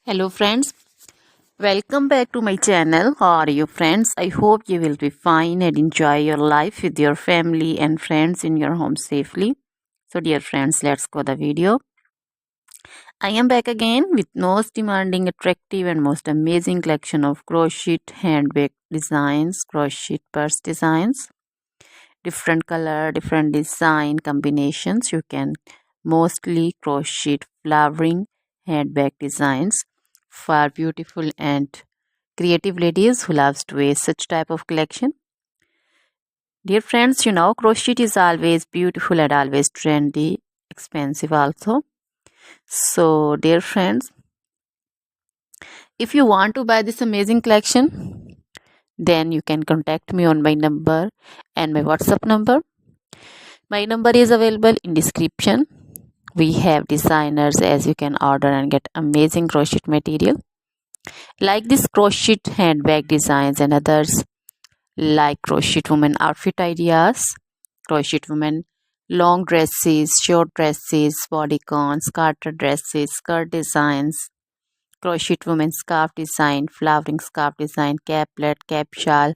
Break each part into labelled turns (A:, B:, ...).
A: Hello friends, welcome back to my channel. How are you friends? I hope you will be fine and enjoy your life with your family and friends in your home safely. So dear friends, let's go the video. I am back again with most demanding, attractive and most amazing collection of crochet handbag designs, crochet purse designs, different color, different design combinations. You can mostly crochet flowering handbag designs for beautiful and creative ladies who loves to wear such type of collection. Dear friends, crochet is always beautiful and always trendy, expensive also. So dear friends, if you want to buy this amazing collection, then you can contact me on my number and my WhatsApp number. My number is available in description. We have designers as you can order and get amazing crochet material like this crochet handbag designs and others like crochet woman outfit ideas, crochet woman long dresses, short dresses, bodycons, garter dresses, skirt designs, crochet woman scarf design, flowering scarf design, caplet, cap shawl,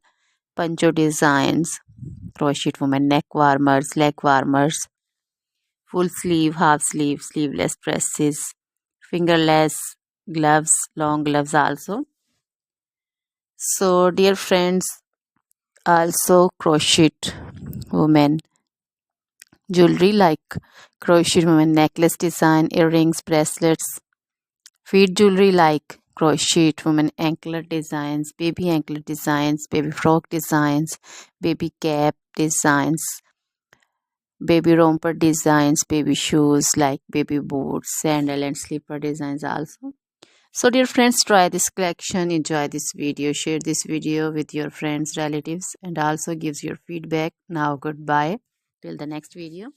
A: poncho designs, crochet woman neck warmers, leg warmers, full sleeve, half sleeve, sleeveless dresses, fingerless gloves, long gloves also. So dear friends, also crochet women jewelry like crochet women necklace design, earrings, bracelets, feet jewelry like crochet women anklet designs, baby frock designs, baby cap designs, baby romper designs, baby shoes like baby boots, sandal and slipper designs also. So dear friends, try this collection, enjoy this video, share this video with your friends, relatives and also gives your feedback. Now goodbye till the next video.